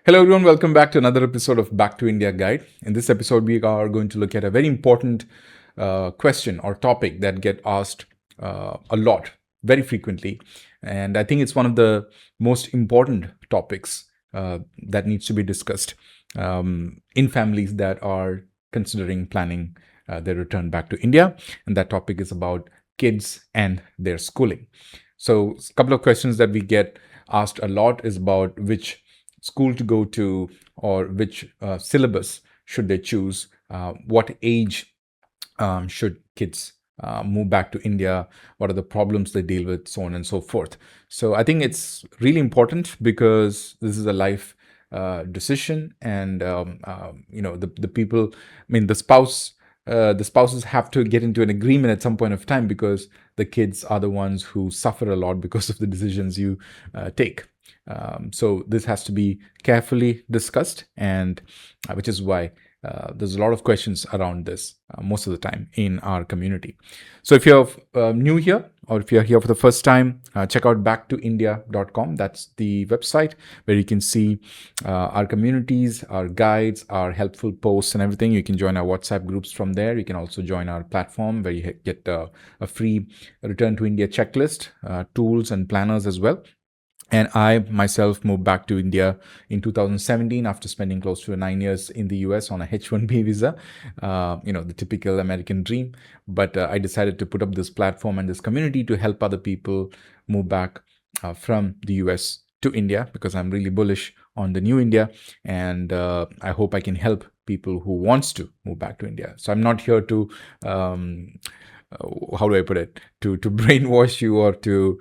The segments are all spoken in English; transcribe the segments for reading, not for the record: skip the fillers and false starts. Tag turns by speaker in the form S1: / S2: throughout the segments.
S1: Hello everyone, welcome back to another episode of Back to India Guide. In this episode, we are going to look at a very important question or topic that get asked a lot, very frequently. And I think it's one of the most important topics that needs to be discussed in families that are considering planning their return back to India. And that topic is about kids and their schooling. So a couple of questions that we get asked a lot is about which school to go to or which syllabus should they choose, what age should kids move back to India, what are the problems they deal with, so on and so forth. So I think it's really important because this is a life decision, and the people, the spouses have to get into an agreement at some point of time, because the kids are the ones who suffer a lot because of the decisions you take. So this has to be carefully discussed, and which is why there's a lot of questions around this most of the time in our community. So if you're new here, or if you're here for the first time, check out BackToIndia.com. That's the website where you can see our communities, our guides, our helpful posts and everything. You can join our WhatsApp groups from there. You can also join our platform where you get a free Return to India checklist, tools and planners as well. And I myself moved back to India in 2017 after spending close to 9 years in the US on a H-1B visa, the typical American dream. But I decided to put up this platform and this community to help other people move back from the US to India, because I'm really bullish on the new India, and I hope I can help people who wants to move back to India. So I'm not here to how do I put it, to brainwash you or to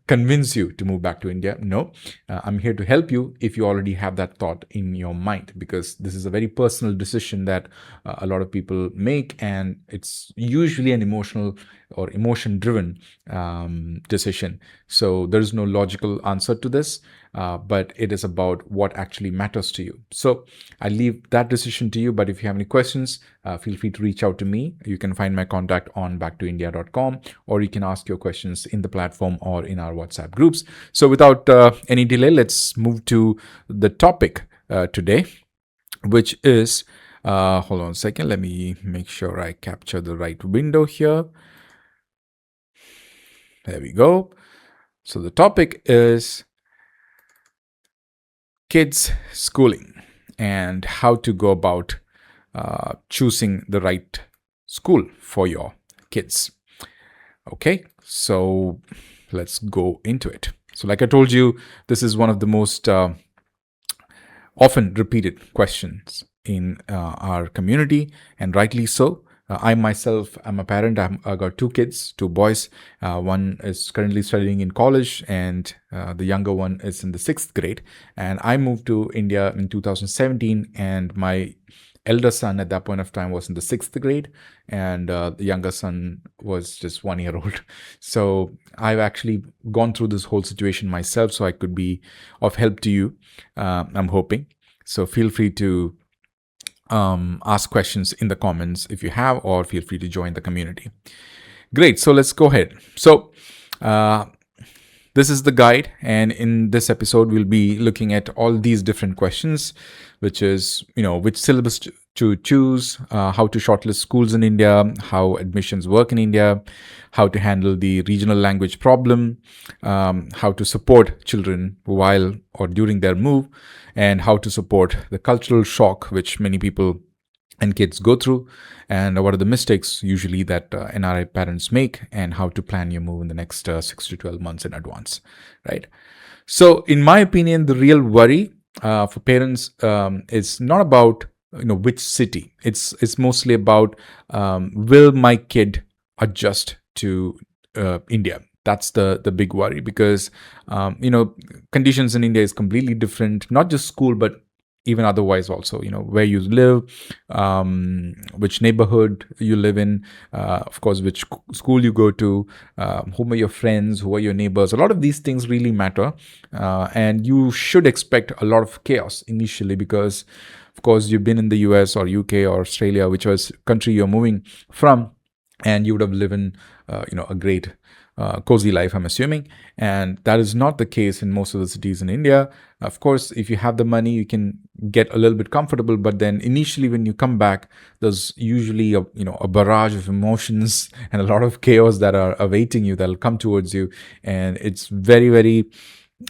S1: convince you to move back to India. No, I'm here to help you if you already have that thought in your mind, because this is a very personal decision that a lot of people make, and it's usually an emotional or emotion-driven decision. So there is no logical answer to this, but it is about what actually matters to you. So I leave that decision to you, but if you have any questions, feel free to reach out to me. You can find my contact on backtoindia.com, or you can ask your questions in the platform or in our WhatsApp groups. So without any delay, let's move to the topic today, which is, hold on a second, let me make sure I capture the right window here. There we go. So the topic is kids schooling and how to go about choosing the right school for your kids. Okay, so let's go into it. So like I told you, this is one of the most often repeated questions in our community, and rightly so. I myself am a parent. I've got two kids, two boys. One is currently studying in college, and the younger one is in the 6th grade. And I moved to India in 2017, and my elder son at that point of time was in the 6th grade, and the younger son was just 1 year old. So I've actually gone through this whole situation myself, so I could be of help to you, I'm hoping. So feel free to ask questions in the comments if you have, or feel free to join the community. Great, so let's go ahead. So this is the guide, and in this episode we'll be looking at all these different questions, which is, which syllabus to choose, how to shortlist schools in India, how admissions work in India, how to handle the regional language problem, how to support children while or during their move, and how to support the cultural shock which many people and kids go through, and what are the mistakes usually that NRI parents make, and how to plan your move in the next 6 to 12 months in advance, right? So in my opinion, the real worry for parents is not about which city. It's mostly about will my kid adjust to India. That's the big worry, because conditions in India is completely different, not just school but even otherwise also, where you live, which neighborhood you live in, of course, which school you go to, whom are your friends, who are your neighbors. A lot of these things really matter, and you should expect a lot of chaos initially, because of course you've been in the US or UK or Australia, whichever country you're moving from, and you would have lived in a great cozy life, I'm assuming. And that is not the case in most of the cities in India. Of course, if you have the money, you can get a little bit comfortable, but then initially when you come back, there's usually a barrage of emotions and a lot of chaos that are awaiting you, that'll come towards you. And it's very, very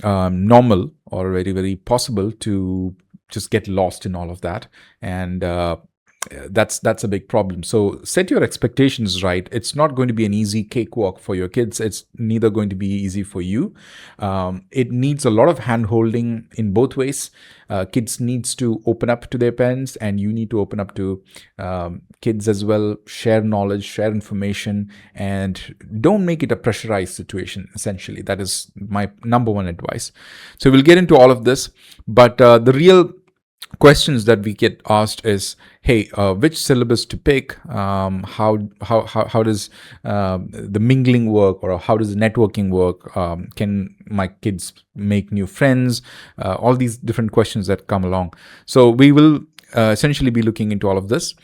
S1: normal, or very, very possible to just get lost in all of that. And that's a big problem. So set your expectations right. It's not going to be an easy cakewalk for your kids. It's neither going to be easy for you. It needs a lot of hand holding in both ways. Kids needs to open up to their parents, and you need to open up to kids as well. Share knowledge, share information, and don't make it a pressurized situation. Essentially, that is my number one advice. So we'll get into all of this, but the real questions that we get asked is, hey, which syllabus to pick? How does the mingling work, or how does networking work? Can my kids make new friends? All these different questions that come along. So we will essentially be looking into all of this.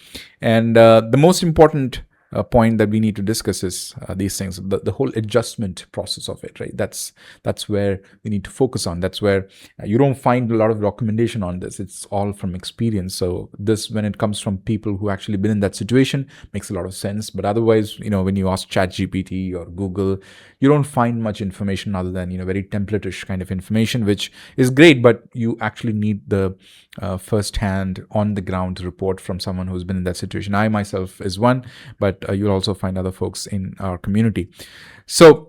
S1: And the most important point that we need to discuss is these things, the whole adjustment process of it, right? That's where we need to focus on. That's where you don't find a lot of documentation on this. It's all from experience. So this, when it comes from people who actually been in that situation, makes a lot of sense. But otherwise, when you ask ChatGPT or Google, you don't find much information other than very template-ish kind of information, which is great, but you actually need the first-hand, on-the-ground report from someone who's been in that situation. I myself is one, but you'll also find other folks in our community. So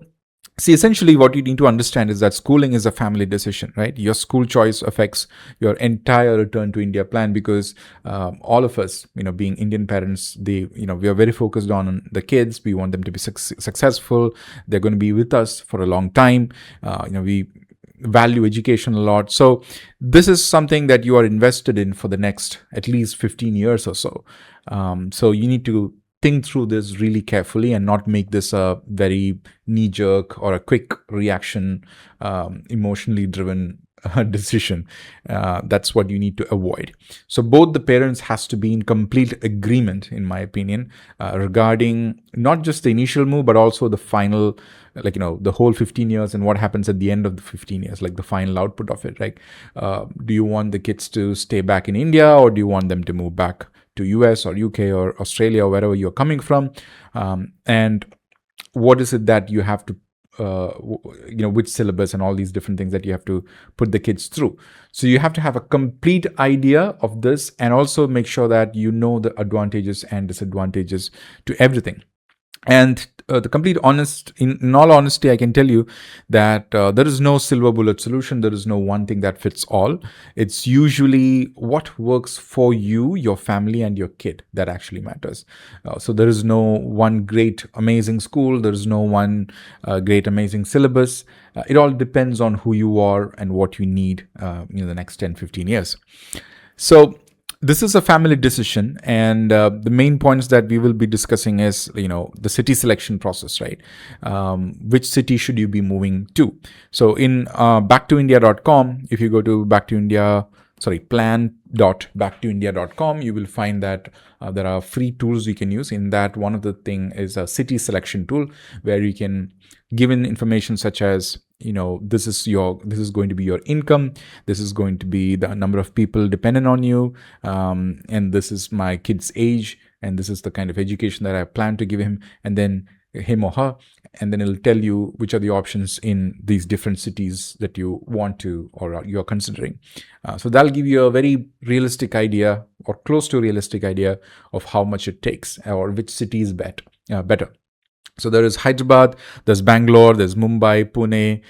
S1: see, essentially what you need to understand is that schooling is a family decision, right? Your school choice affects your entire return to India plan, because all of us, being Indian parents, we are very focused on the kids. We want them to be successful. They're going to be with us for a long time. We value education a lot. So this is something that you are invested in for the next at least 15 years or so. So you need to think through this really carefully and not make this a very knee-jerk or a quick reaction, emotionally driven decision. That's what you need to avoid. So both the parents has to be in complete agreement, in my opinion, regarding not just the initial move, but also the final, the whole 15 years and what happens at the end of the 15 years, like the final output of it, right? Do you want the kids to stay back in India, or do you want them to move back to US or UK or Australia or wherever you're coming from? And what is it that you have to which syllabus and all these different things that you have to put the kids through. So you have to have a complete idea of this, and also make sure that you know the advantages and disadvantages to everything. And in all honesty, I can tell you that there is no silver bullet solution. There is no one thing that fits all. It's usually what works for you, your family, and your kid that actually matters. So there is no one great, amazing school. There is no one great, amazing syllabus. It all depends on who you are and what you need in the next 10, 15 years. So this is a family decision, and the main points that we will be discussing is, the city selection process, right? Which city should you be moving to? So in BackToIndia.com, if you go to plan.backtoindia.com, you will find that there are free tools you can use. In that, one of the thing is a city selection tool, where you can give in information such as, this is going to be your income, this is going to be the number of people dependent on you, and this is my kid's age, and this is the kind of education that I plan to give him, and then him or her, and then it'll tell you which are the options in these different cities that you want to, or you're considering. So that'll give you a very realistic idea, or close to a realistic idea, of how much it takes, or which city is better. So there is Hyderabad, there's Bangalore, there's Mumbai, Pune.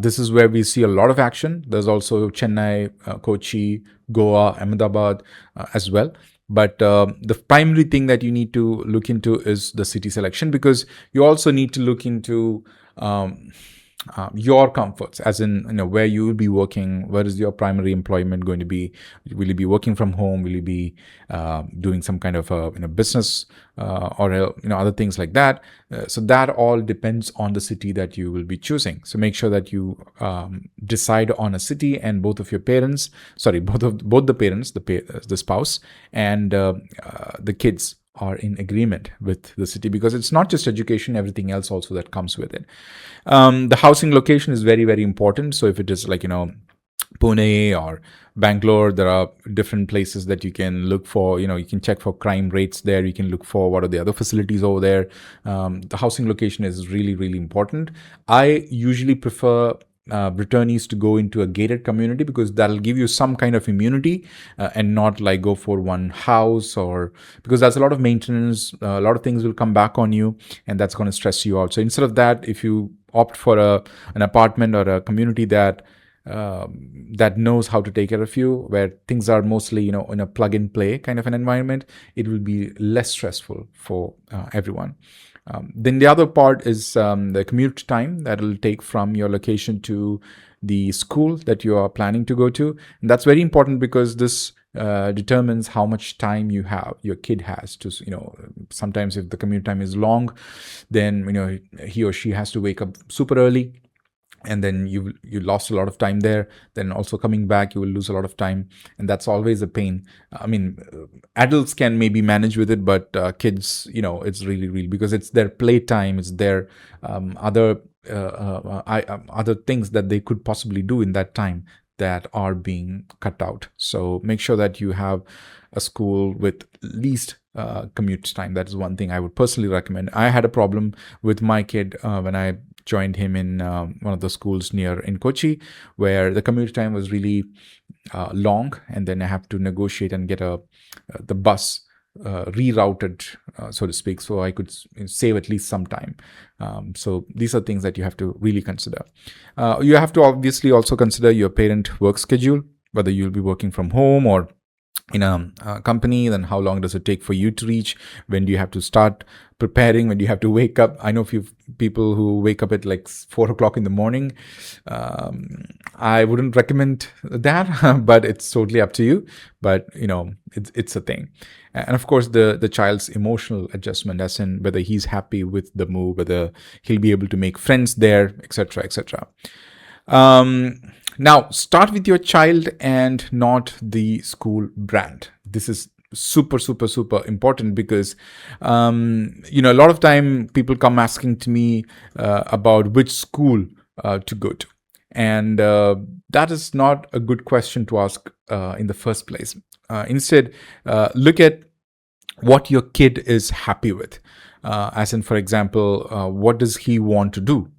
S1: This is where we see a lot of action. There's also Chennai, Kochi, Goa, Ahmedabad as well. But the primary thing that you need to look into is the city selection, because you also need to look into your comforts, as in where you will be working, where is your primary employment going to be, will you be working from home, will you be doing some kind of business or other things like that. So that all depends on the city that you will be choosing. So make sure that you decide on a city, and both the parents, the spouse and the kids are in agreement with the city, because it's not just education, everything else also that comes with it. The housing location is very, very important. So if it is like, Pune or Bangalore, there are different places that you can look for. You can check for crime rates there. You can look for what are the other facilities over there. The housing location is really, really important. I usually prefer returnees to go into a gated community, because that'll give you some kind of immunity, and not like go for one house, or because there's a lot of maintenance, a lot of things will come back on you, and that's going to stress you out. So instead of that, if you opt for an apartment or a community that knows how to take care of you, where things are mostly, in a plug and play kind of an environment, it will be less stressful for everyone. Then the other part is the commute time that will take from your location to the school that you are planning to go to. And that's very important, because this determines how much time your kid has to, sometimes if the commute time is long, then, he or she has to wake up super early, and then you lost a lot of time there. Then also coming back, you will lose a lot of time, and that's always a pain. I mean, adults can maybe manage with it, but kids, it's really, really, because it's their playtime, it's their other things that they could possibly do in that time that are being cut out. So make sure that you have a school with least commute time. That is one thing I would personally recommend. I had a problem with my kid when I joined him in one of the schools in Kochi, where the commute time was really long, and then I have to negotiate and get the bus rerouted, so to speak, so I could save at least some time. So these are things that you have to really consider. You have to obviously also consider your parent work schedule, whether you'll be working from home or in a company. Then how long does it take for you to reach? When do you have to start preparing? When do you have to wake up? I know a few people who wake up at like 4 o'clock in the morning. I wouldn't recommend that, but it's totally up to you. But it's a thing. And of course, the child's emotional adjustment, as in whether he's happy with the move, whether he'll be able to make friends there, etc., etc. Now, start with your child and not the school brand. This is super, super, super important, because, a lot of time people come asking to me about which school to go to. And that is not a good question to ask in the first place. Instead, look at what your kid is happy with. As in, for example, what does he want to do?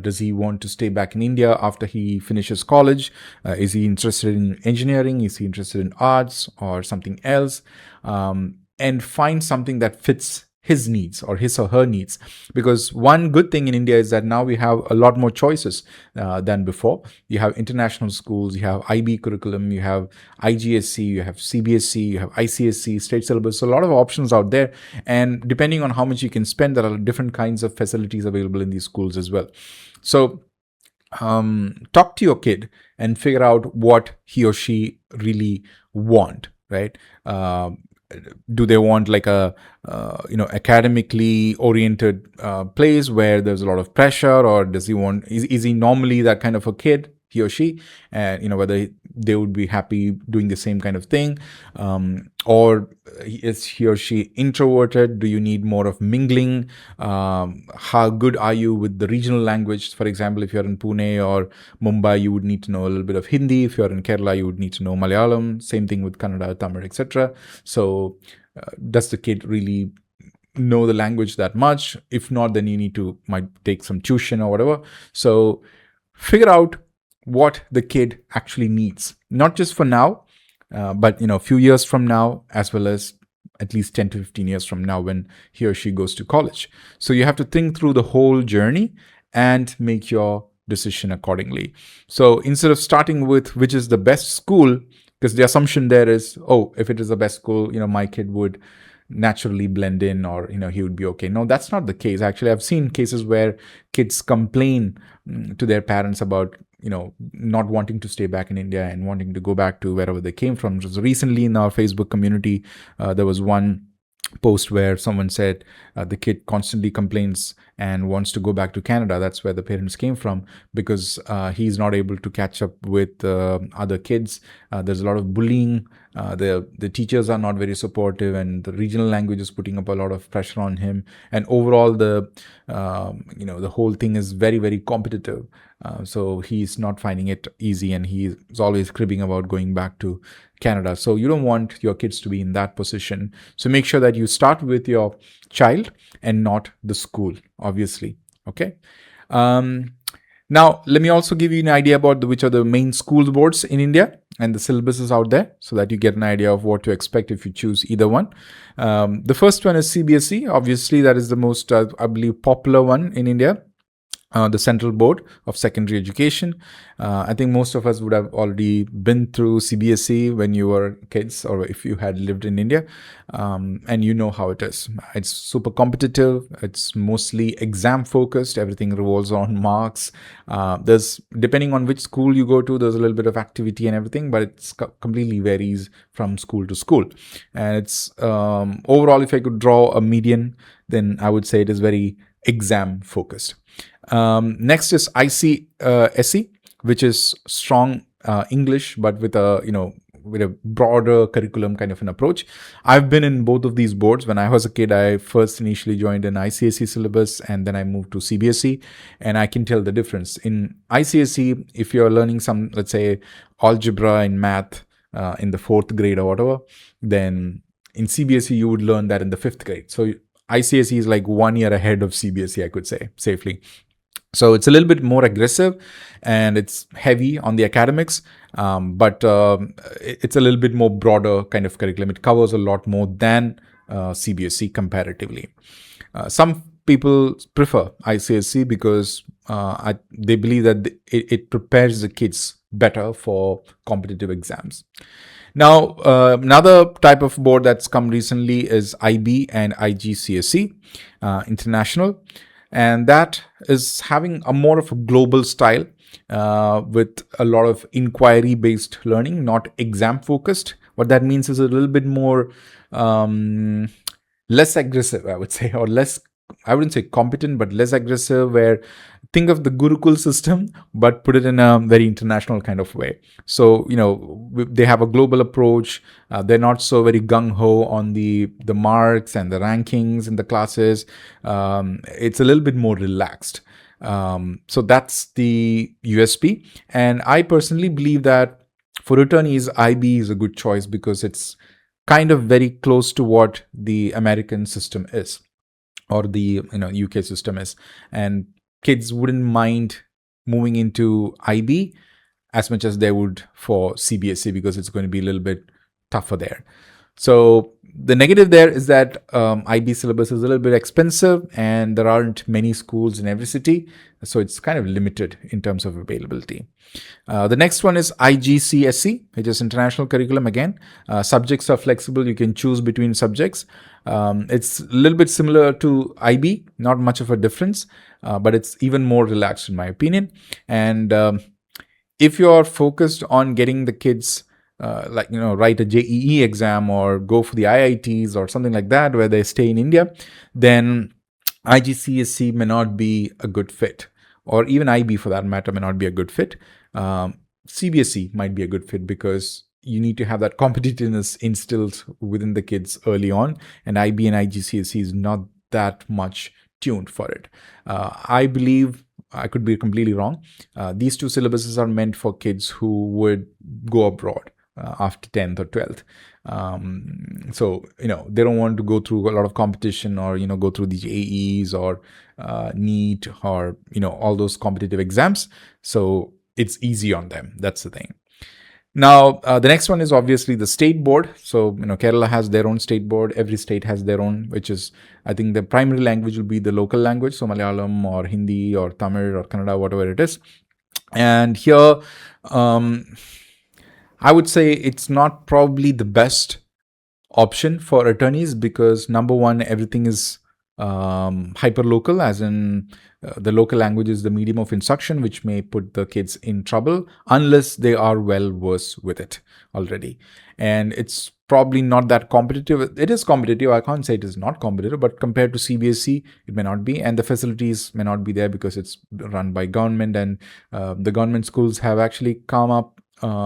S1: Does he want to stay back in India after he finishes college? Is he interested in engineering? Is he interested in arts or something else? And find something that fits his needs or his or her needs. Because one good thing in India is that now we have a lot more choices than before. You have international schools, you have IB curriculum, you have IGCSE, you have CBSE, you have ICSE, state syllabus. So a lot of options out there. And depending on how much you can spend, there are different kinds of facilities available in these schools as well. So talk to your kid and figure out what he or she really want, right? Do they want like a academically oriented place where there's a lot of pressure, or does he want, is he normally that kind of a kid, he or she, and whether they would be happy doing the same kind of thing, or is he or she introverted? Do you need more of mingling? How good are you with the regional language? For example, if you're in Pune or Mumbai, you would need to know a little bit of Hindi. If you're in Kerala, you would need to know Malayalam. Same thing with Kannada, Tamil, etc. So does the kid really know the language that much? If not, then you might take some tuition or whatever. So figure out what the kid actually needs, not just for now, but a few years from now, as well as at least 10 to 15 years from now when he or she goes to college. So you have to think through the whole journey and make your decision accordingly. So instead of starting with which is the best school, because the assumption there is, if it is the best school, my kid would naturally blend in, or he would be okay. No, that's not the case. Actually, I've seen cases where kids complain to their parents about not wanting to stay back in India and wanting to go back to wherever they came from. Just recently in our Facebook community, there was one post where someone said the kid constantly complains and wants to go back to Canada. That's where the parents came from, because he's not able to catch up with other kids. There's a lot of bullying. The teachers are not very supportive, and the regional language is putting up a lot of pressure on him. And overall, the whole thing is very, very competitive. So he's not finding it easy, and he's always cribbing about going back to Canada. So you don't want your kids to be in that position. So make sure that you start with your child and not the school, obviously. Okay. Now, let me also give you an idea about which are the main school boards in India and the syllabuses out there, so that you get an idea of what to expect if you choose either one. The first one is CBSE. Obviously, that is the most, I believe, popular one in India. The Central Board of Secondary Education. I think most of us would have already been through CBSE when you were kids, or if you had lived in India, and you know how it is. It's super competitive. It's mostly exam focused. Everything revolves on marks. There's, depending on which school you go to, there's a little bit of activity and everything, but it's completely varies from school to school. And it's overall, if I could draw a median, then I would say it is very exam focused. Next is ICSE, which is strong English, but with a broader curriculum kind of an approach. I've been in both of these boards. When I was a kid, I first initially joined an ICSE syllabus, and then I moved to CBSE, and I can tell the difference. In ICSE, if you're learning some, let's say, algebra and math in the 4th grade or whatever, then in CBSE, you would learn that in the 5th grade. So ICSE is like 1 year ahead of CBSE, I could say safely. So it's a little bit more aggressive, and it's heavy on the academics, but it's a little bit more broader kind of curriculum. It covers a lot more than CBSE comparatively. Some people prefer ICSE because they believe that it prepares the kids better for competitive exams. Now, another type of board that's come recently is IB and IGCSE, International. And that is having a more of a global style with a lot of inquiry-based learning, not exam-focused. What that means is a little bit more less aggressive, I would say, or less, I wouldn't say competent, but less aggressive, where think of the Gurukul system, but put it in a very international kind of way. So, they have a global approach. They're not so very gung-ho on the marks and the rankings in the classes. It's a little bit more relaxed. So that's the USP. And I personally believe that for returnees, IB is a good choice because it's kind of very close to what the American system is, or the UK system is, and kids wouldn't mind moving into IB as much as they would for CBSE, because it's going to be a little bit tougher there. So the negative there is that IB syllabus is a little bit expensive, and there aren't many schools in every city, so it's kind of limited in terms of availability. The next one is IGCSE, which is international curriculum again. Subjects are flexible. You can choose between subjects. It's a little bit similar to IB, not much of a difference, but it's even more relaxed in my opinion. And if you're focused on getting the kids write a JEE exam or go for the IITs or something like that, where they stay in India, then IGCSE may not be a good fit, or even IB for that matter may not be a good fit. CBSE might be a good fit because you need to have that competitiveness instilled within the kids early on, and IB and IGCSE is not that much tuned for it. I believe, I could be completely wrong, these two syllabuses are meant for kids who would go abroad after 10th or 12th. So, they don't want to go through a lot of competition, or, go through these AEs or NEET or, all those competitive exams. So it's easy on them. That's the thing. Now, the next one is obviously the state board. So, Kerala has their own state board. Every state has their own, which is, I think the primary language will be the local language. So Malayalam or Hindi or Tamil or Kannada, whatever it is. And here, I would say it's not probably the best option for attorneys because, number one, everything is hyperlocal, as in the local language is the medium of instruction, which may put the kids in trouble unless they are well versed with it already. And it's probably not that competitive. It is competitive. I can't say it is not competitive, but compared to CBSE, it may not be. And the facilities may not be there because it's run by government. And the government schools have actually come up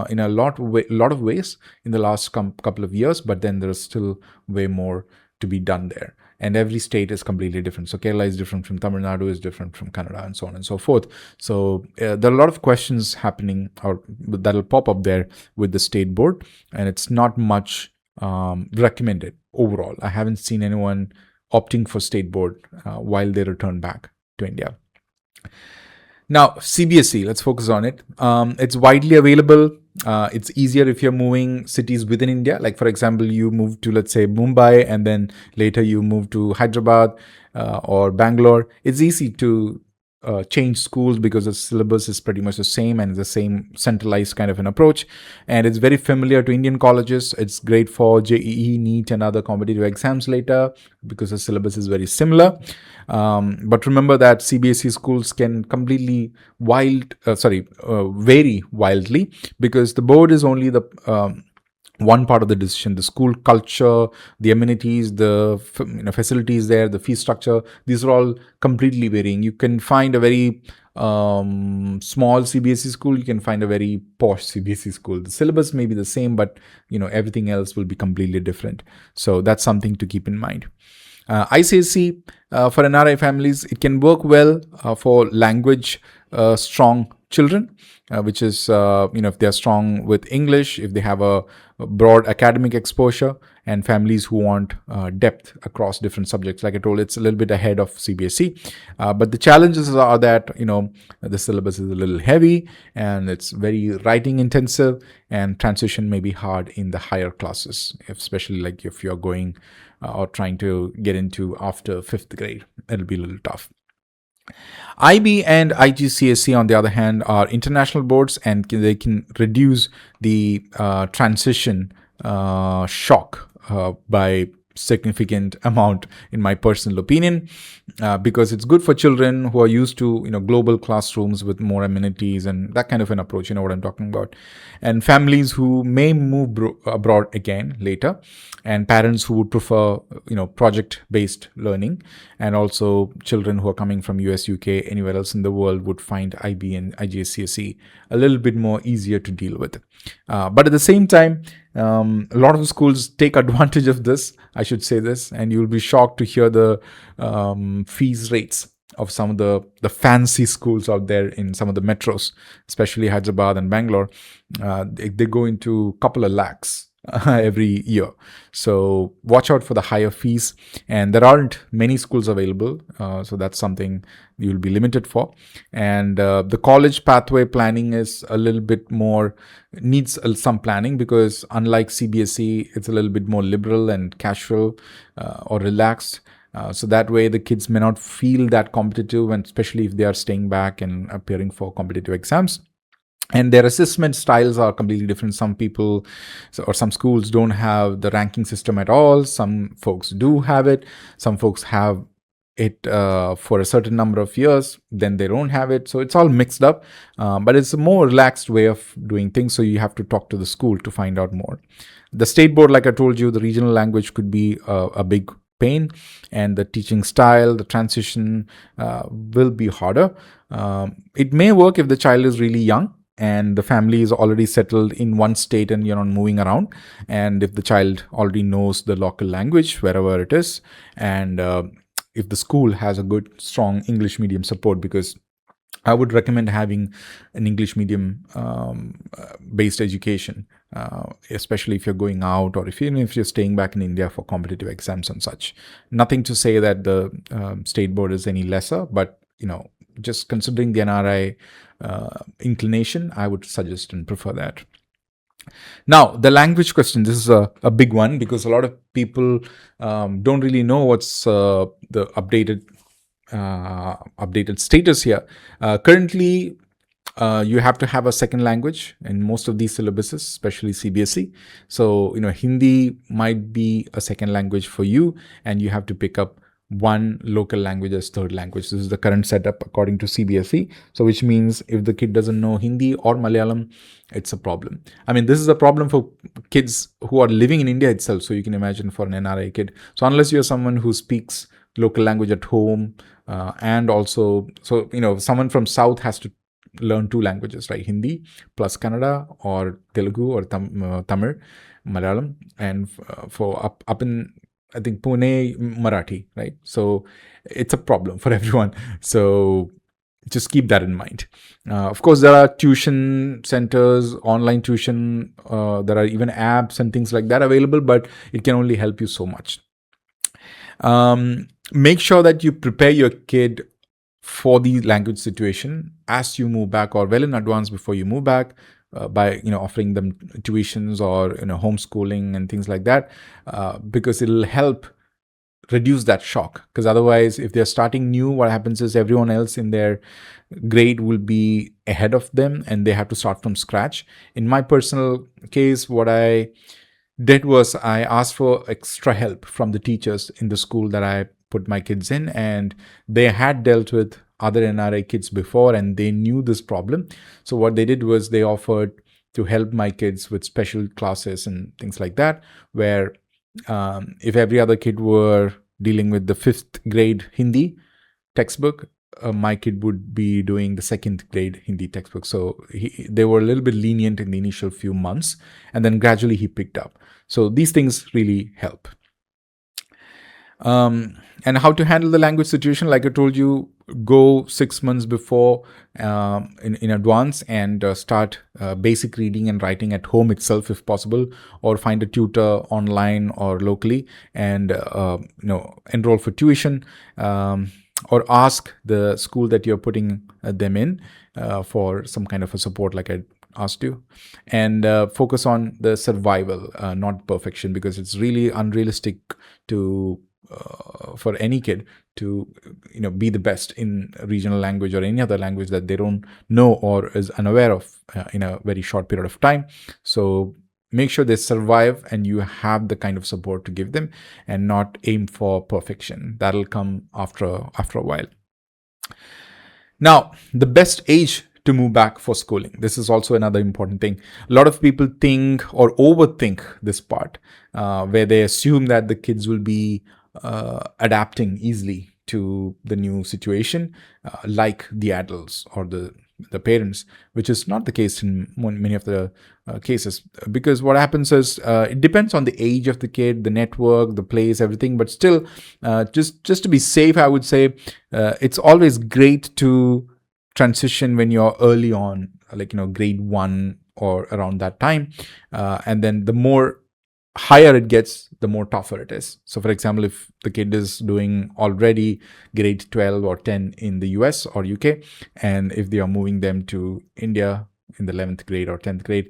S1: in a lot of ways in the last couple of years, but then there's still way more to be done there. And every state is completely different. So Kerala is different from Tamil Nadu, is different from Canada, and so on and so forth. So there are a lot of questions happening or that'll pop up there with the state board, and it's not much recommended overall. I haven't seen anyone opting for state board while they return back to India. Now, CBSE, let's focus on it. It's widely available. It's easier if you're moving cities within India. Like, for example, you move to, let's say, Mumbai, and then later you move to Hyderabad or Bangalore. It's easy to change schools because the syllabus is pretty much the same and the same centralized kind of an approach. And it's very familiar to Indian colleges. It's great for JEE, NEET, and other competitive exams later because the syllabus is very similar. But remember that CBSE schools can completely vary wildly because the board is only the one part of the decision. The school culture, the amenities, the facilities there, the fee structure, these are all completely varying. You can find a very small CBSE school, you can find a very posh CBSE school. The syllabus may be the same, but everything else will be completely different. So that's something to keep in mind. ICSE for NRI families, it can work well for language strong children, which is, if they're strong with English, if they have a broad academic exposure, and families who want depth across different subjects. Like I told, it's a little bit ahead of CBSE. But the challenges are that, the syllabus is a little heavy and it's very writing intensive, and transition may be hard in the higher classes, especially like if you're going or trying to get into after 5th grade. It'll be a little tough. IB and IGCSE, on the other hand, are international boards, and they can reduce the transition shock by significant amount, in my personal opinion, because it's good for children who are used to global classrooms with more amenities and that kind of an approach. You know what I'm talking about. And families who may move abroad again later, and parents who would prefer project-based learning, and also children who are coming from US, UK, anywhere else in the world would find IB and IGCSE a little bit more easier to deal with. But at the same time, a lot of schools take advantage of this, I should say this, and you'll be shocked to hear the fees rates of some of the fancy schools out there in some of the metros, especially Hyderabad and Bangalore. They go into a couple of lakhs every year. So watch out for the higher fees, and there aren't many schools available, so that's something you'll be limited for. And the college pathway planning is a little bit more, needs some planning, because unlike CBSE, it's a little bit more liberal and casual or relaxed. So that way the kids may not feel that competitive, and especially if they are staying back and appearing for competitive exams. And their assessment styles are completely different. Some people or some schools don't have the ranking system at all. Some folks do have it. Some folks have it for a certain number of years, then they don't have it. So it's all mixed up, but it's a more relaxed way of doing things. So you have to talk to the school to find out more. The state board, like I told you, the regional language could be a big pain, and the teaching style, the transition will be harder. It may work if the child is really young and the family is already settled in one state and you're not moving around, and if the child already knows the local language wherever it is, and if the school has a good strong English medium support, because I would recommend having an English medium based education, especially if you're going out, or even if you're staying back in India for competitive exams and such. Nothing to say that the state board is any lesser, but just considering the NRI inclination, I would suggest and prefer that. Now, the language question, this is a big one, because a lot of people don't really know what's the updated status here. Currently, you have to have a second language in most of these syllabuses, especially CBSE. So, Hindi might be a second language for you, and you have to pick up one local language as third language. This is the current setup according to CBSE. So which means if the kid doesn't know Hindi or Malayalam, it's a problem. I mean, this is a problem for kids who are living in India itself. So you can imagine for an NRI kid. So unless you're someone who speaks local language at home, and also, so, someone from South has to learn two languages, right? Hindi plus Kannada or Telugu or Tamil, Malayalam, and for up in, I think, Pune, Marathi, right? So it's a problem for everyone. So just keep that in mind. Of course, there are tuition centers, online tuition, there are even apps and things like that available, but it can only help you so much. Make sure that you prepare your kid for the language situation as you move back, or well in advance before you move back, by offering them tuitions or homeschooling and things like that, because it'll help reduce that shock. Because otherwise, if they're starting new, what happens is everyone else in their grade will be ahead of them and they have to start from scratch. In my personal case, what I did was I asked for extra help from the teachers in the school that I put my kids in, and they had dealt with other NRI kids before and they knew this problem. So what they did was they offered to help my kids with special classes and things like that, where if every other kid were dealing with the 5th grade Hindi textbook, my kid would be doing the 2nd grade Hindi textbook. So they were a little bit lenient in the initial few months, and then gradually he picked up. So these things really help. And how to handle the language situation, like I told you, go 6 months before in advance, and start basic reading and writing at home itself if possible, or find a tutor online or locally, and enroll for tuition, or ask the school that you're putting them in for some kind of a support like I asked you, and focus on the survival, not perfection, because it's really unrealistic to for any kid to be the best in regional language or any other language that they don't know or is unaware of in a very short period of time. So make sure they survive and you have the kind of support to give them, and not aim for perfection. That'll come after a while. Now, the best age to move back for schooling. This is also another important thing. A lot of people think or overthink this part, where they assume that the kids will be adapting easily to the new situation, like the adults or the parents, which is not the case in many of the cases. Because what happens is it depends on the age of the kid, the network, the place, everything. But still, just to be safe, I would say it's always great to transition when you're early on, like grade 1 or around that time, and then the more higher it gets, the more tougher it is. So for example, if the kid is doing already grade 12 or 10 in the US or UK, and if they are moving them to India in the 11th grade or 10th grade,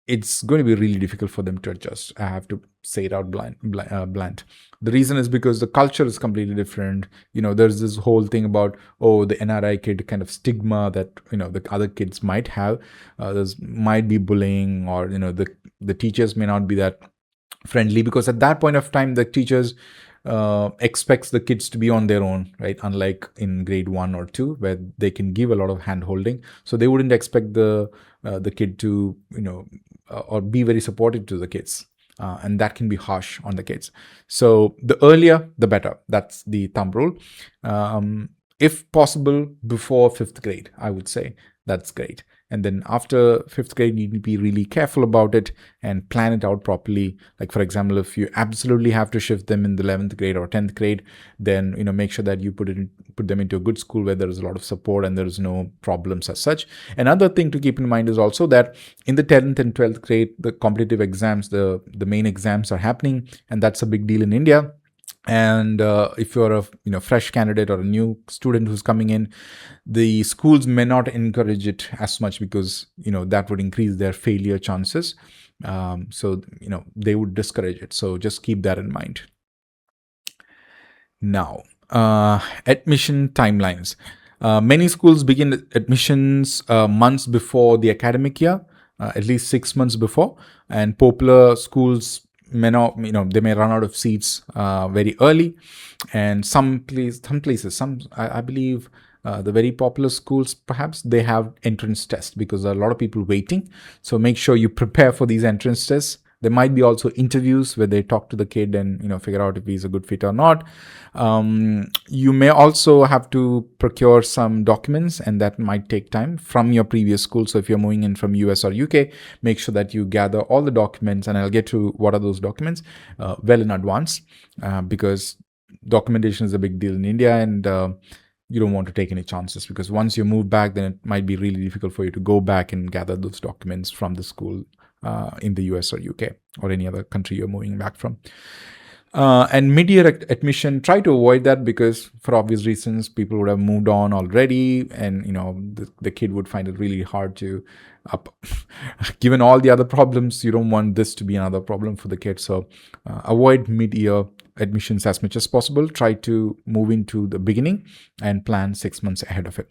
S1: it's going to be really difficult for them to adjust. I have to say it out blunt. The reason is because the culture is completely different. There's this whole thing about, the NRI kid kind of stigma that, the other kids might have. There's might be bullying, or, the teachers may not be that friendly, because at that point of time, the teachers expects the kids to be on their own, right? Unlike in grade 1 or 2, where they can give a lot of hand holding. So they wouldn't expect the kid to, or be very supportive to the kids. And that can be harsh on the kids. So the earlier, the better. That's the thumb rule. If possible, before 5th grade, I would say that's great. And then after 5th grade, you need to be really careful about it and plan it out properly. Like, for example, if you absolutely have to shift them in the 11th grade or 10th grade, then, make sure that you put them into a good school where there is a lot of support and there is no problems as such. Another thing to keep in mind is also that in the 10th and 12th grade, the competitive exams, the main exams are happening, and that's a big deal in India. And if you're a fresh candidate or a new student who's coming in, the schools may not encourage it as much, because that would increase their failure chances. So they would discourage it. So just keep that in mind. Now, admission timelines. Many schools begin admissions months before the academic year, at least 6 months before, and popular schools may not, they may run out of seats very early, and some places, I believe the very popular schools, perhaps they have entrance tests because there are a lot of people waiting. So make sure you prepare for these entrance tests. There might be also interviews where they talk to the kid and figure out if he's a good fit or not. You may also have to procure some documents, and that might take time from your previous school. So if you're moving in from US or UK, make sure that you gather all the documents, and I'll get to what are those documents well in advance, because documentation is a big deal in India, and you don't want to take any chances, because once you move back, then it might be really difficult for you to go back and gather those documents from the school in the US or UK or any other country you're moving back from. And mid-year admission, try to avoid that, because for obvious reasons, people would have moved on already, and the kid would find it really hard to given all the other problems, you don't want this to be another problem for the kid. So avoid mid-year admissions as much as possible. Try to move into the beginning and plan 6 months ahead of it.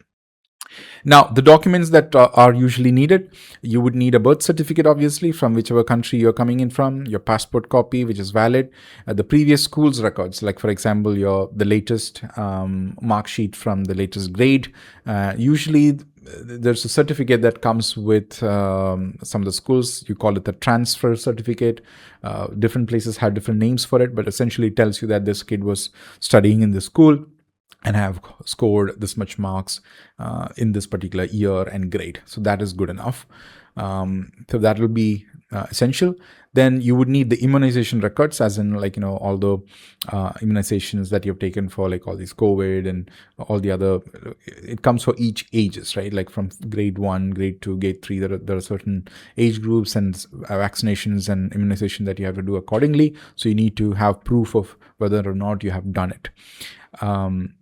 S1: Now, the documents that are usually needed, you would need a birth certificate, obviously, from whichever country you're coming in from, your passport copy, which is valid, the previous school's records, like for example, the latest mark sheet from the latest grade. Usually, there's a certificate that comes with some of the schools. You call it the transfer certificate. Different places have different names for it, but essentially it tells you that this kid was studying in this school and have scored this much marks in this particular year and grade. So that is good enough. So that will be essential. Then you would need the immunization records, as in all the immunizations that you've taken for all these COVID and all the other. It comes for each ages, right? Like from grade 1, grade 2, grade 3, there are certain age groups and vaccinations and immunization that you have to do accordingly. So you need to have proof of whether or not you have done it.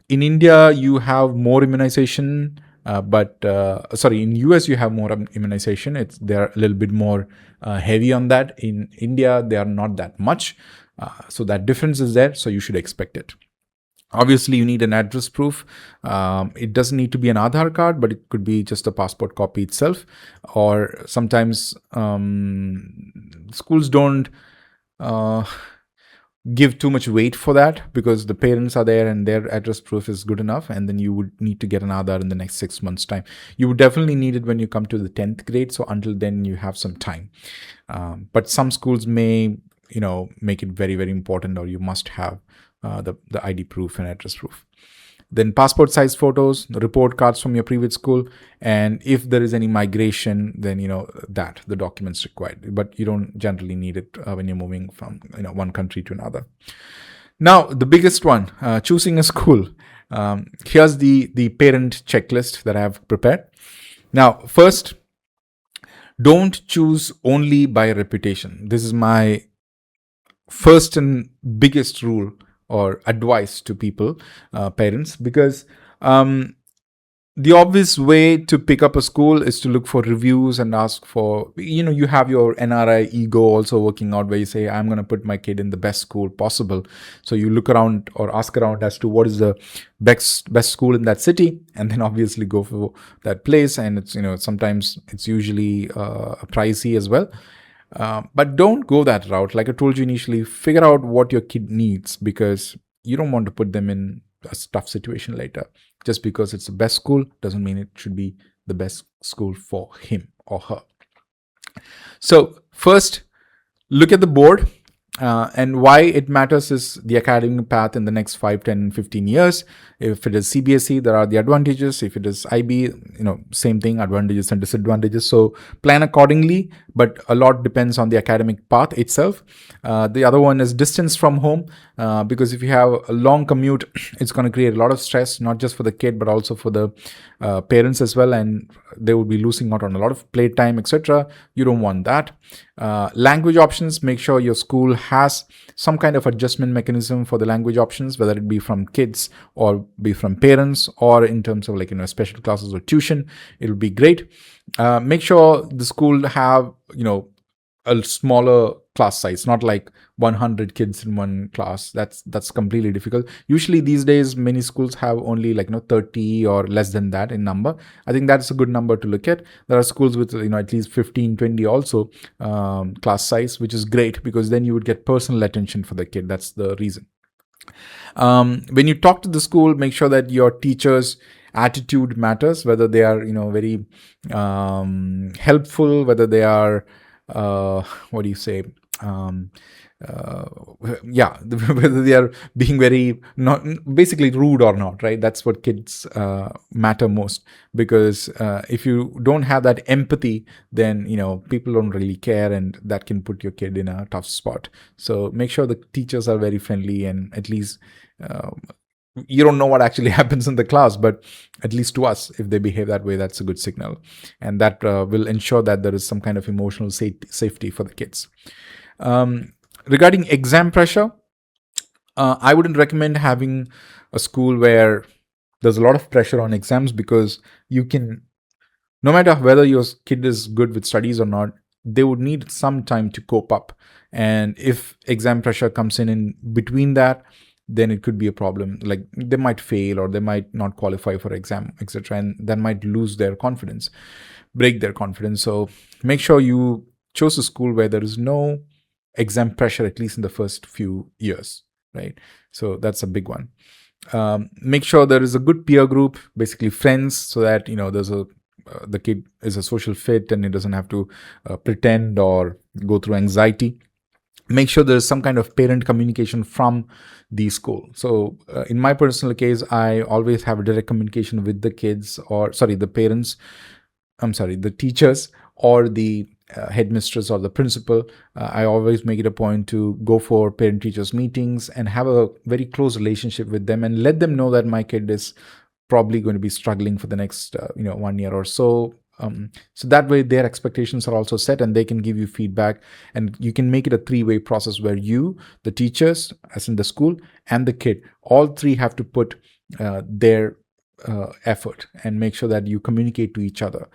S1: In India, you have more immunization, in US you have more immunization. They're a little bit more heavy on that. In India, they are not that much. So that difference is there. So you should expect it. Obviously, you need an address proof. It doesn't need to be an Aadhaar card, but it could be just a passport copy itself. Or sometimes schools don't give too much weight for that, because the parents are there and their address proof is good enough, and then you would need to get an Aadhaar in the next 6 months' time. You would definitely need it when you come to the 10th grade, so until then you have some time. But some schools may, make it very, very important, or you must have the ID proof and address proof. Then passport size photos, report cards from your previous school, and if there is any migration, then the documents required. But you don't generally need it when you're moving from one country to another. Now, the biggest one, choosing a school. Here's the parent checklist that I have prepared. Now, first, don't choose only by reputation. This is my first and biggest rule or advice to people, parents, because the obvious way to pick up a school is to look for reviews and ask for, you have your NRI ego also working out, where you say, I'm going to put my kid in the best school possible. So you look around or ask around as to what is the best school in that city, and then obviously go for that place. And it's, sometimes it's usually pricey as well. But don't go that route. Like I told you initially, figure out what your kid needs, because you don't want to put them in a tough situation later. Just because it's the best school doesn't mean it should be the best school for him or her. So first, look at the board. And why it matters is the academic path in the next 5, 10, 15 years. If it is CBSE, there are the advantages. If it is IB, same thing, advantages and disadvantages. So plan accordingly, but a lot depends on the academic path itself. The other one is distance from home, because if you have a long commute, it's going to create a lot of stress, not just for the kid, but also for the parents as well. And they would be losing out on a lot of playtime, etc. You don't want that. Language options, make sure your school has some kind of adjustment mechanism for the language options, whether it be from kids or be from parents, or in terms of special classes or tuition. It'll be great. Make sure the school have a smaller class size, not like 100 kids in one class. That's completely difficult. Usually these days, many schools have only like 30 or less than that in number. I think that's a good number to look at. There are schools with at least 15, 20 also class size, which is great because then you would get personal attention for the kid. That's the reason. When you talk to the school, make sure that your teachers' attitude matters, whether they are very helpful, whether they are what do you say, whether they are being very not basically rude or not, right? That's what kids matter most, because if you don't have that empathy, then people don't really care, and that can put your kid in a tough spot. So make sure the teachers are very friendly, and at least you don't know what actually happens in the class, but at least to us, if they behave that way, that's a good signal. And that will ensure that there is some kind of emotional safety for the kids. Regarding exam pressure, I wouldn't recommend having a school where there's a lot of pressure on exams, because you can, no matter whether your kid is good with studies or not, they would need some time to cope up. And if exam pressure comes in between that, then it could be a problem. Like they might fail, or they might not qualify for exam, etc. And that might lose their confidence, break their confidence. So make sure you chose a school where there is no exam pressure, at least in the first few years, right? So that's a big one. Make sure there is a good peer group, basically friends, so that there's the kid is a social fit and it doesn't have to pretend or go through anxiety. Make sure there's some kind of parent communication from the school. So in my personal case, I always have a direct communication with the kids, the parents, the teachers, or the headmistress or the principal. I always make it a point to go for parent-teachers meetings and have a very close relationship with them, and let them know that my kid is probably going to be struggling for the next 1 year or so. So that way their expectations are also set, and they can give you feedback, and you can make it a three-way process where you, the teachers, as in the school, and the kid, all three have to put their effort and make sure that you communicate to each other.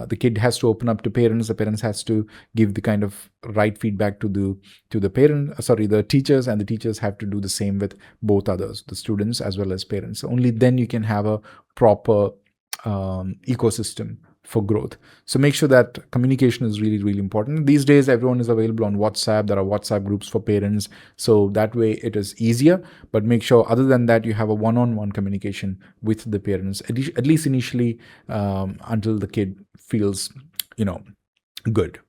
S1: The kid has to open up to parents. The parents has to give the kind of right feedback to the teachers, and the teachers have to do the same with both others, the students as well as parents. Only then you can have a proper ecosystem for growth. So make sure that communication is really, really important. These days, everyone is available on WhatsApp. There are WhatsApp groups for parents. So that way it is easier. But make sure, other than that, you have a one-on-one communication with the parents, at least initially, until the kid feels, good.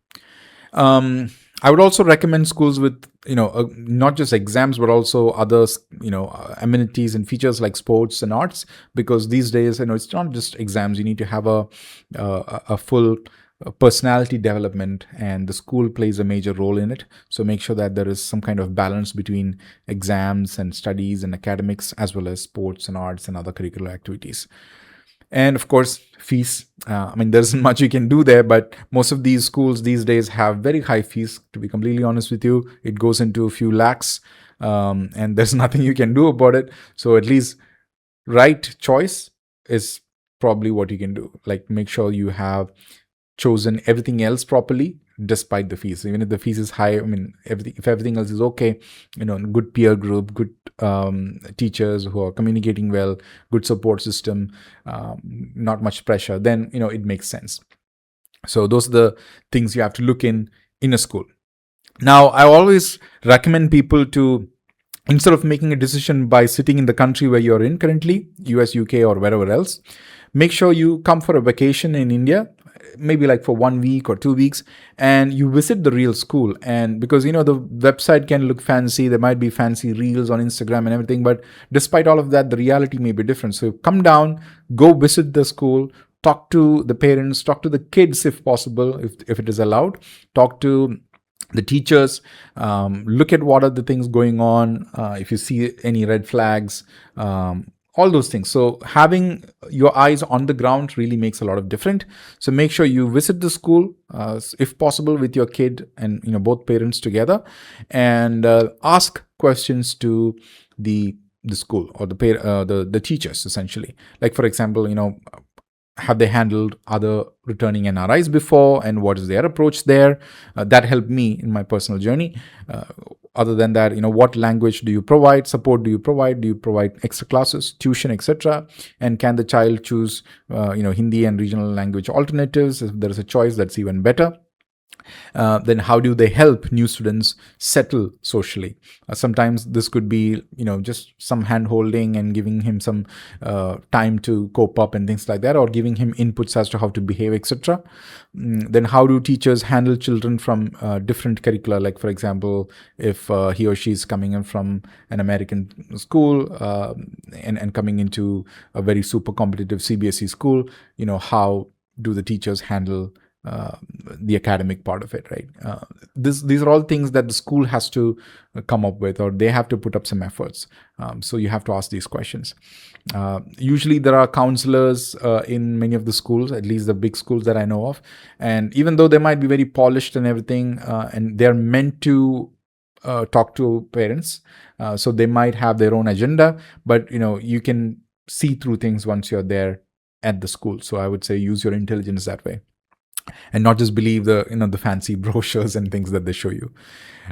S1: I would also recommend schools with, not just exams, but also other, amenities and features like sports and arts, because these days, it's not just exams. You need to have a full personality development, and the school plays a major role in it. So make sure that there is some kind of balance between exams and studies and academics, as well as sports and arts and other curricular activities. And of course, fees. There isn't much you can do there, but most of these schools these days have very high fees. To be completely honest with you, it goes into a few lakhs, and there's nothing you can do about it. So at least right choice is probably what you can do. Like, make sure you have chosen everything else properly, despite the fees. Even if the fees is high, if everything else is okay, good peer group, good teachers who are communicating well, good support system, not much pressure, then it makes sense. So those are the things you have to look in a school. Now, I always recommend people to, instead of making a decision by sitting in the country where you're in currently, US, UK, or wherever else, make sure you come for a vacation in India, maybe like for 1 week or 2 weeks, and you visit the real school. And because the website can look fancy, there might be fancy reels on Instagram and everything, but despite all of that, the reality may be different. So come down, go visit the school, talk to the parents, talk to the kids if possible, if it is allowed, talk to the teachers, look at what are the things going on, if you see any red flags, all those things. So having your eyes on the ground really makes a lot of difference. So make sure you visit the school, if possible, with your kid and both parents together, and ask questions to the school or the teachers, essentially. Like, for example, have they handled other returning NRIs before, and what is their approach there? That helped me in my personal journey. Other than that, what language do you provide, support do you provide extra classes, tuition, etc., and can the child choose Hindi and regional language alternatives? If there is a choice, that's even better. Then how do they help new students settle socially? Sometimes this could be, just some hand holding and giving him some time to cope up and things like that, or giving him inputs as to how to behave, etc. Then how do teachers handle children from different curricula? Like, for example, if he or she is coming in from an American school and coming into a very super competitive CBSE school, how do the teachers handle the academic part of it, right? These are all things that the school has to come up with, or they have to put up some efforts. So you have to ask these questions. Usually there are counselors in many of the schools, at least the big schools that I know of. And even though they might be very polished and everything, and they're meant to talk to parents, so they might have their own agenda, but you can see through things once you're there at the school. So I would say use your intelligence that way, and not just believe the fancy brochures and things that they show you.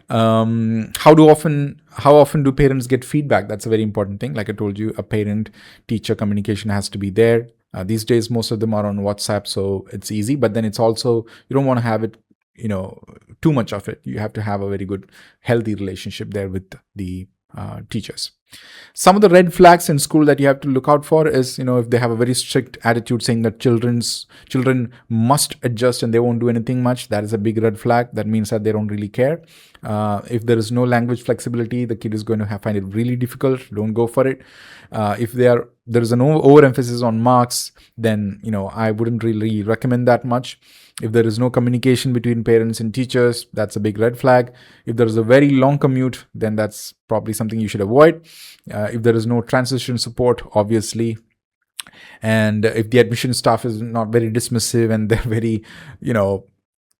S1: How often do parents get feedback? That's a very important thing. Like I told you, a parent-teacher communication has to be there. These days, most of them are on WhatsApp, so it's easy. But then it's also, you don't want to have it, too much of it. You have to have a very good, healthy relationship there with the teachers. Some of the red flags in school that you have to look out for is, if they have a very strict attitude saying that children must adjust and they won't do anything much, that is a big red flag. That means that they don't really care. If there is no language flexibility, the kid is going to find it really difficult. Don't go for it. If there is an overemphasis on marks, then I wouldn't really recommend that much. If there is no communication between parents and teachers, that's a big red flag. If there is a very long commute, then that's probably something you should avoid. If there is no transition support, obviously, and if the admission staff is not very dismissive and they're very,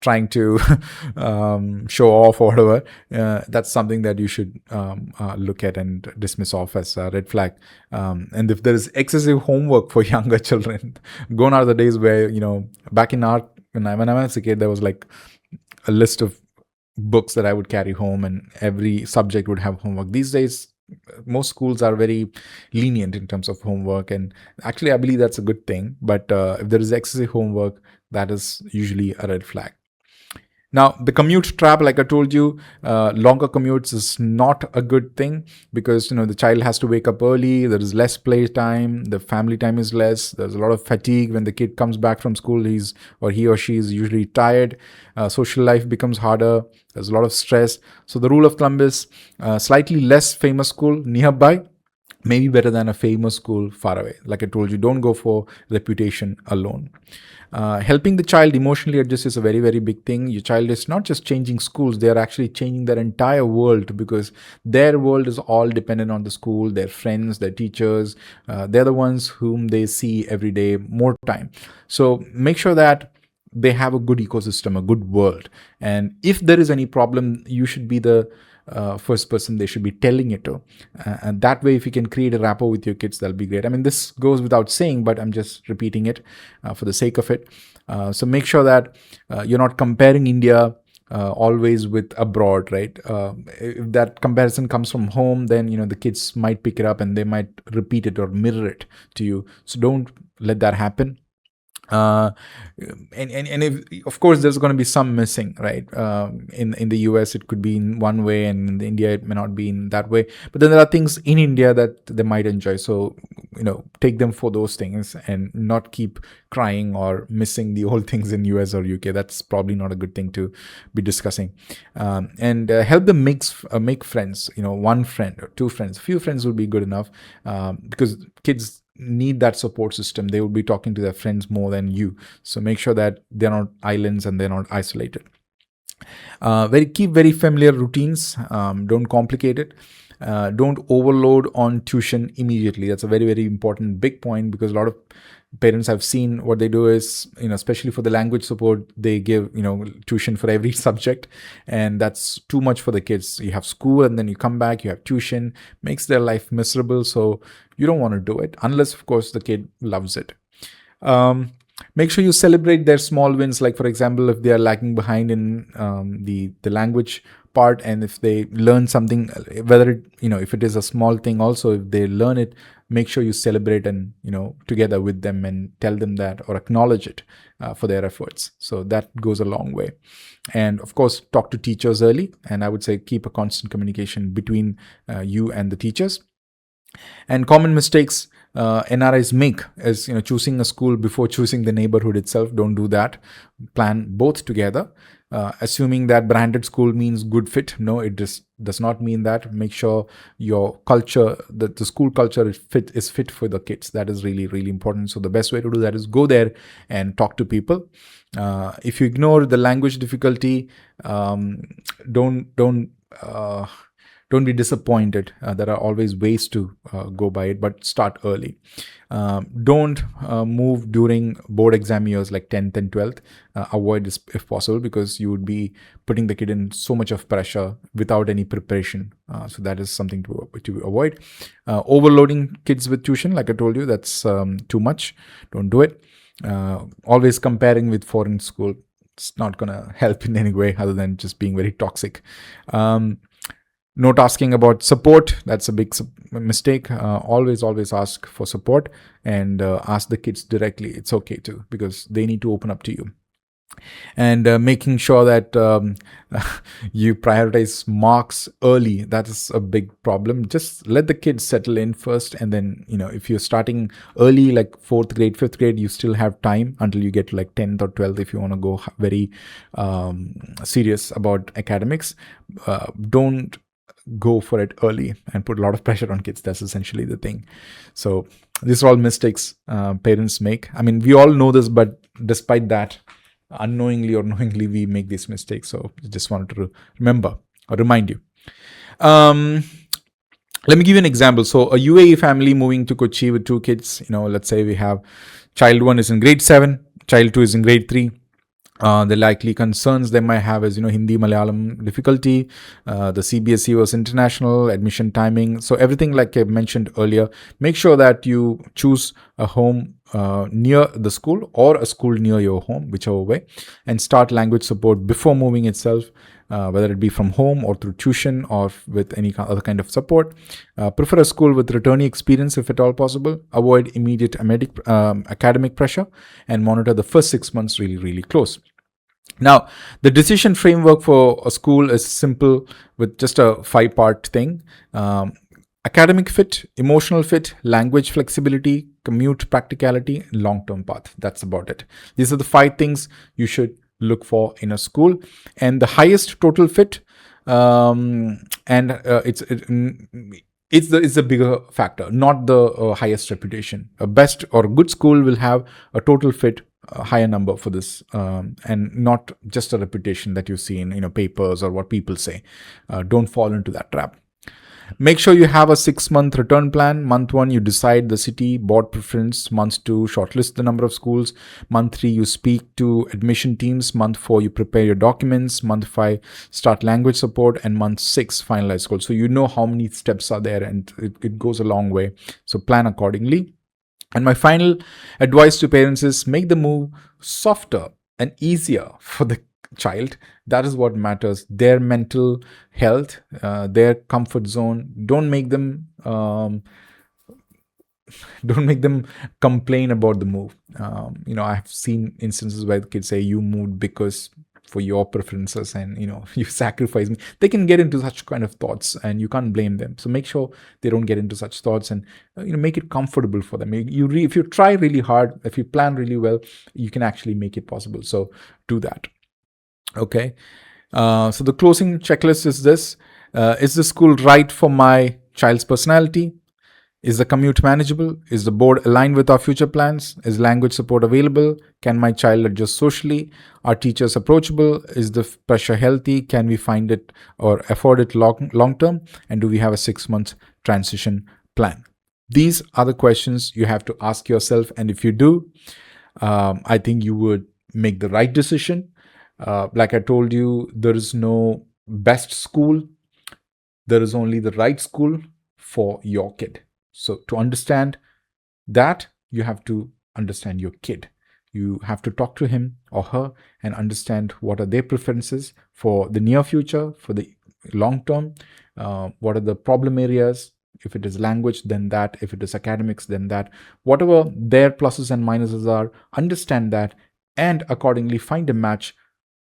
S1: trying to show off or whatever, that's something that you should look at and dismiss off as a red flag. And if there is excessive homework for younger children, gone are the days where, back in when I was a kid, there was like a list of books that I would carry home and every subject would have homework. These days, most schools are very lenient in terms of homework, and actually I believe that's a good thing. But if there is excessive homework, that is usually a red flag. Now, the commute trap, like I told you, longer commutes is not a good thing because, the child has to wake up early. There is less play time. The family time is less. There's a lot of fatigue. When the kid comes back from school, he or she is usually tired. Social life becomes harder. There's a lot of stress. So the rule of thumb is slightly less famous school nearby, maybe better than a famous school far away. Like I told you, don't go for reputation alone. Helping the child emotionally adjust is a very, very big thing. Your child is not just changing schools, they are actually changing their entire world because their world is all dependent on the school, their friends, their teachers. They're the ones whom they see every day, more time. So make sure that they have a good ecosystem, a good world. And if there is any problem, you should be the first person they should be telling it to. And that way, if you can create a rapport with your kids, that'll be great. I mean, this goes without saying, but I'm just repeating it for the sake of it. So make sure that you're not comparing India always with abroad, right? If that comparison comes from home, then, the kids might pick it up and they might repeat it or mirror it to you. So don't let that happen. And if, of course, there's going to be some missing, right? In the US, it could be in one way, and in India, it may not be in that way. But then there are things in India that they might enjoy. So, take them for those things and not keep crying or missing the old things in US or UK. That's probably not a good thing to be discussing. And help them make friends. One friend or two friends, a few friends would be good enough because kids need that support system. They will be talking to their friends more than you. So make sure that they're not islands and they're not isolated. Keep very familiar routines. Don't complicate it. Don't overload on tuition immediately. That's a very, very important big point because a lot of parents I've seen what they do is, especially for the language support, they give, tuition for every subject, and that's too much for the kids. You have school and then you come back, you have tuition, makes their life miserable. So you don't want to do it unless, of course, the kid loves it. Make sure you celebrate their small wins. Like, for example, if they are lagging behind in the language part, and if they learn something, whether it, if it is a small thing also, if they learn it, make sure you celebrate and, together with them, and tell them that, or acknowledge it for their efforts. So that goes a long way. And of course, talk to teachers early, and I would say keep a constant communication between you and the teachers. And common mistakes NRIs make is, choosing a school before choosing the neighborhood itself. Don't do that. Plan both together. Assuming that branded school means good fit. No, it just does not mean that. Make sure your culture, the school culture is fit for the kids. That is really, really important. So the best way to do that is go there and talk to people. If you ignore the language difficulty, don't be disappointed. There are always ways to go by it, but start early. Don't move during board exam years like 10th and 12th. Avoid this if possible, because you would be putting the kid in so much of pressure without any preparation. So that is something to avoid. Overloading kids with tuition, like I told you, that's too much. Don't do it. Always comparing with foreign school. It's not going to help in any way other than just being very toxic. Not asking about support, that's a big mistake. Always ask for support, and ask the kids directly. It's okay too, because they need to open up to you. And making sure that you prioritize marks early, that is a big problem. Just let the kids settle in first, and then, if you're starting early, like 4th grade, 5th grade, you still have time until you get to like 10th or 12th if you want to go very serious about academics. Don't go for it early and put a lot of pressure on kids. That's essentially the thing. So these are all mistakes parents make. I mean, we all know this, but despite that, unknowingly or knowingly, we make these mistakes. So I just wanted to remember or remind you. Let me give you an example. So a UAE family moving to Kochi with 2 kids, let's say we have child 1 is in grade 7, child 2 is in grade 3. The likely concerns they might have is, Hindi, Malayalam difficulty, the CBSE was international, admission timing. So everything like I mentioned earlier, make sure that you choose a home near the school or a school near your home, whichever way, and start language support before moving itself, whether it be from home or through tuition or with any other kind of support. Prefer a school with returnee experience if at all possible. Avoid immediate academic pressure, and monitor the first 6 months really, really close. Now, the decision framework for a school is simple, with just a 5-part thing. Academic fit, emotional fit, language flexibility, commute practicality, long-term path. That's about it. These are the 5 things you should look for in a school. And the highest total fit, it's the bigger factor, not the highest reputation. A best or good school will have a total fit, a higher number for this, and not just a reputation that you see in papers or what people say. Don't fall into that trap. Make sure you have a 6-month return plan. Month 1, you decide the city, board preference. Month 2, shortlist the number of schools. Month 3, you speak to admission teams. Month 4, you prepare your documents. Month 5, start language support. And month 6, finalize schools. So you know how many steps are there, and it goes a long way. So plan accordingly. And my final advice to parents is make the move softer and easier for the child. That is what matters. Their mental health, their comfort zone. Don't make them complain about the move. I have seen instances where the kids say, you moved because for your preferences, and you sacrifice me. They can get into such kind of thoughts, and you can't blame them. So make sure they don't get into such thoughts, and make it comfortable for them. If you try really hard, if you plan really well, you can actually make it possible. So do that. Okay. So the closing checklist is this. Is the school right for my child's personality? Is the commute manageable? Is the board aligned with our future plans? Is language support available? Can my child adjust socially? Are teachers approachable? Is the pressure healthy? Can we find it or afford it long term? And do we have a 6-month transition plan? These are the questions you have to ask yourself. And if you do, I think you would make the right decision. Like I told you, there is no best school. There is only the right school for your kid. So to understand that, you have to understand your kid. You have to talk to him or her and understand what are their preferences for the near future, for the long term, what are the problem areas. If it is language, then that. If it is academics, then that. Whatever their pluses and minuses are, understand that and accordingly find a match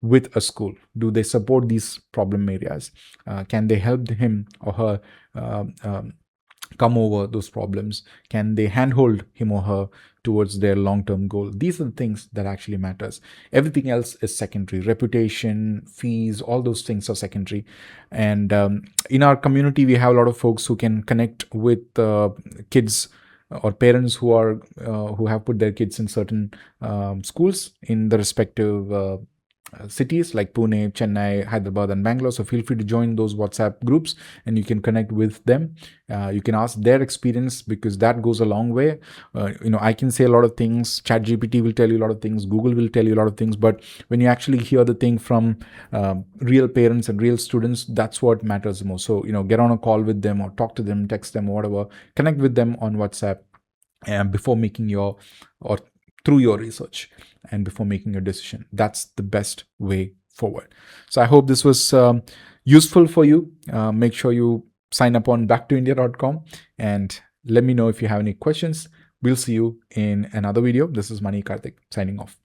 S1: with a school. Do they support these problem areas? Can they help him or her come over those problems? Can they handhold him or her towards their long-term goal? These are the things that actually matters. Everything else is secondary. Reputation, fees, all those things are secondary. And in our community, we have a lot of folks who can connect with kids or parents who have put their kids in certain schools in the respective cities like Pune, Chennai, Hyderabad, and Bangalore. So feel free to join those WhatsApp groups and you can connect with them. You can ask their experience because that goes a long way. I can say a lot of things. ChatGPT will tell you a lot of things. Google will tell you a lot of things. But when you actually hear the thing from real parents and real students, that's what matters the most. So, get on a call with them or talk to them, text them, or whatever. Connect with them on WhatsApp before making through your research and before making a decision. That's the best way forward. So I hope this was useful for you. Make sure you sign up on BackToIndia.com and let me know if you have any questions. We'll see you in another video. This is Karthik signing off.